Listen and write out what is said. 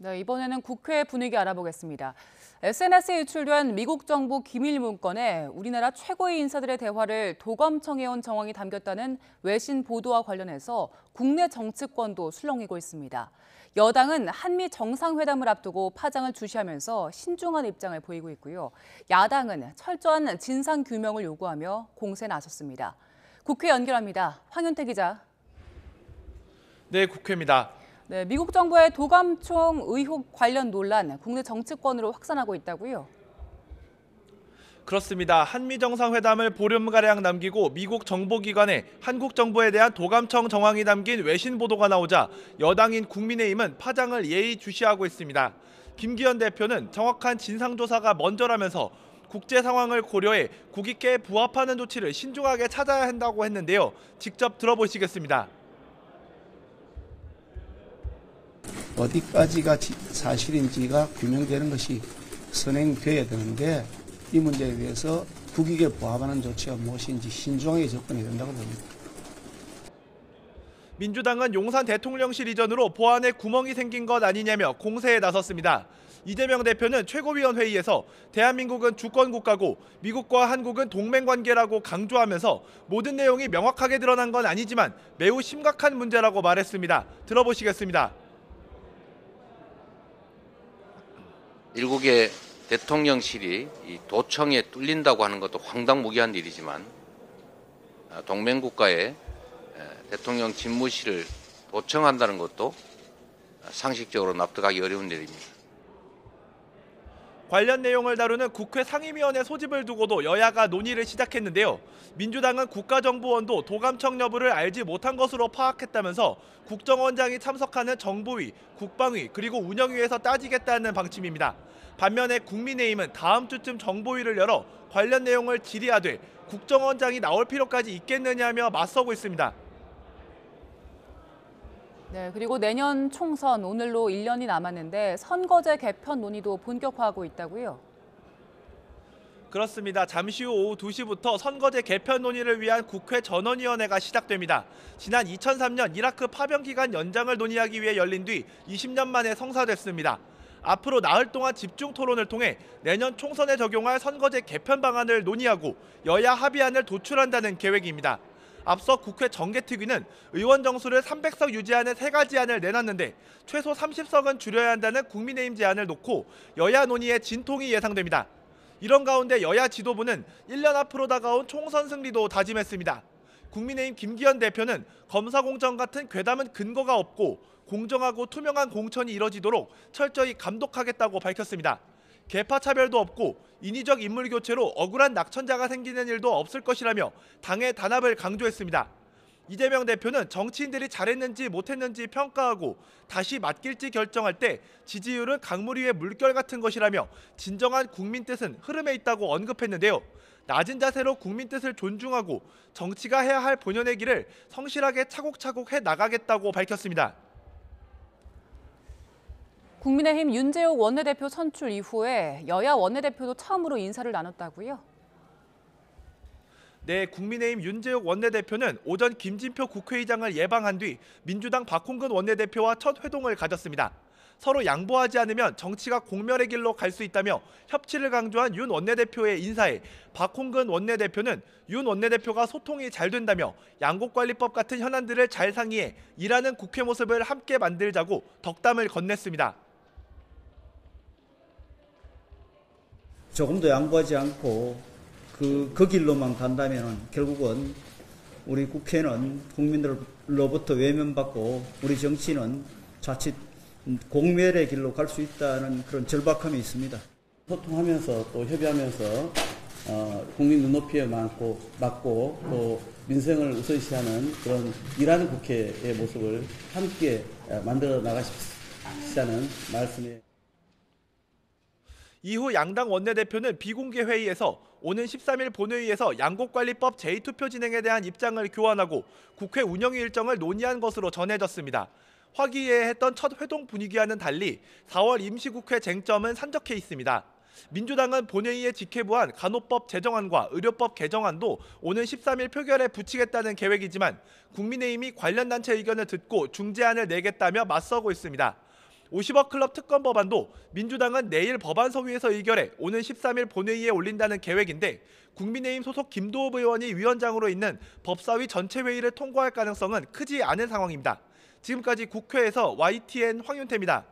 네, 이번에는 국회 분위기 알아보겠습니다. SNS에 유출된 미국 정부 기밀 문건에 우리나라 최고위 인사들의 대화를 도감청해온 정황이 담겼다는 외신 보도와 관련해서 국내 정치권도 술렁이고 있습니다. 여당은 한미 정상회담을 앞두고 파장을 주시하면서 신중한 입장을 보이고 있고요. 야당은 철저한 진상 규명을 요구하며 공세에 나섰습니다. 국회 연결합니다. 황윤태 기자. 네, 국회입니다. 네, 미국 정부의 도감청 의혹 관련 논란, 국내 정치권으로 확산하고 있다고요? 그렇습니다. 한미 정상회담을 보름가량 남기고 미국 정보기관에 한국 정부에 대한 도감청 정황이 담긴 외신 보도가 나오자 여당인 국민의힘은 파장을 예의주시하고 있습니다. 김기현 대표는 정확한 진상조사가 먼저라면서 국제 상황을 고려해 국익계에 부합하는 조치를 신중하게 찾아야 한다고 했는데요. 직접 들어보시겠습니다. 어디까지가 사실인지가 규명되는 것이 선행되어야 되는데 이 문제에 대해서 국익에 부합하는 조치가 무엇인지 신중하게 접근해야 된다고 봅니다. 민주당은 용산 대통령실 이전으로 보안에 구멍이 생긴 것 아니냐며 공세에 나섰습니다. 이재명 대표는 최고위원회의에서 대한민국은 주권국가고 미국과 한국은 동맹관계라고 강조하면서 모든 내용이 명확하게 드러난 건 아니지만 매우 심각한 문제라고 말했습니다. 들어보시겠습니다. 일국의 대통령실이 이 도청에 뚫린다고 하는 것도 황당무계한 일이지만 동맹국가의 대통령 집무실을 도청한다는 것도 상식적으로 납득하기 어려운 일입니다. 관련 내용을 다루는 국회 상임위원회 소집을 두고도 여야가 논의를 시작했는데요. 민주당은 국가정보원도 도감청 여부를 알지 못한 것으로 파악했다면서 국정원장이 참석하는 정보위, 국방위 그리고 운영위에서 따지겠다는 방침입니다. 반면에 국민의힘은 다음 주쯤 정보위를 열어 관련 내용을 질의하되 국정원장이 나올 필요까지 있겠느냐며 맞서고 있습니다. 네, 그리고 내년 총선 오늘로 1년이 남았는데 선거제 개편 논의도 본격화하고 있다고요? 그렇습니다. 잠시 후 오후 2시부터 선거제 개편 논의를 위한 국회 전원위원회가 시작됩니다. 지난 2003년 이라크 파병 기간 연장을 논의하기 위해 열린 뒤 20년 만에 성사됐습니다. 앞으로 나흘 동안 집중 토론을 통해 내년 총선에 적용할 선거제 개편 방안을 논의하고 여야 합의안을 도출한다는 계획입니다. 앞서 국회 정개특위는 의원 정수를 300석 유지하는 3가지 안을 내놨는데 최소 30석은 줄여야 한다는 국민의힘 제안을 놓고 여야 논의에 진통이 예상됩니다. 이런 가운데 여야 지도부는 1년 앞으로 다가온 총선 승리도 다짐했습니다. 국민의힘 김기현 대표는 검사 공천 같은 괴담은 근거가 없고 공정하고 투명한 공천이 이뤄지도록 철저히 감독하겠다고 밝혔습니다. 계파 차별도 없고 인위적 인물 교체로 억울한 낙천자가 생기는 일도 없을 것이라며 당의 단합을 강조했습니다. 이재명 대표는 정치인들이 잘했는지 못했는지 평가하고 다시 맡길지 결정할 때 지지율은 강물 위의 물결 같은 것이라며 진정한 국민 뜻은 흐름에 있다고 언급했는데요. 낮은 자세로 국민 뜻을 존중하고 정치가 해야 할 본연의 길을 성실하게 차곡차곡 해 나가겠다고 밝혔습니다. 국민의힘 윤재욱 원내대표 선출 이후에 여야 원내대표도 처음으로 인사를 나눴다고요? 네, 국민의힘 윤재욱 원내대표는 오전 김진표 국회의장을 예방한 뒤 민주당 박홍근 원내대표와 첫 회동을 가졌습니다. 서로 양보하지 않으면 정치가 공멸의 길로 갈 수 있다며 협치를 강조한 윤 원내대표의 인사에 박홍근 원내대표는 윤 원내대표가 소통이 잘 된다며 양곡관리법 같은 현안들을 잘 상의해 일하는 국회 모습을 함께 만들자고 덕담을 건넸습니다. 조금 더 양보하지 않고 그 길로만 간다면 결국은 우리 국회는 국민들로부터 외면받고 우리 정치는 자칫 공멸의 길로 갈 수 있다는 그런 절박함이 있습니다. 소통하면서 또 협의하면서 국민 눈높이에 맞고 또 민생을 우선시하는 그런 일하는 국회의 모습을 함께 만들어 나가시자는 말씀에 이후 양당 원내대표는 비공개 회의에서 오는 13일 본회의에서 양곡관리법 제2투표 진행에 대한 입장을 교환하고 국회 운영 일정을 논의한 것으로 전해졌습니다. 화기애애했던 첫 회동 분위기와는 달리 4월 임시국회 쟁점은 산적해 있습니다. 민주당은 본회의에 직회부한 간호법 제정안과 의료법 개정안도 오는 13일 표결에 붙이겠다는 계획이지만 국민의힘이 관련 단체 의견을 듣고 중재안을 내겠다며 맞서고 있습니다. 50억 클럽 특검 법안도 민주당은 내일 법안소위에서 의결해 오는 13일 본회의에 올린다는 계획인데 국민의힘 소속 김도읍 의원이 위원장으로 있는 법사위 전체 회의를 통과할 가능성은 크지 않은 상황입니다. 지금까지 국회에서 YTN 황윤태입니다.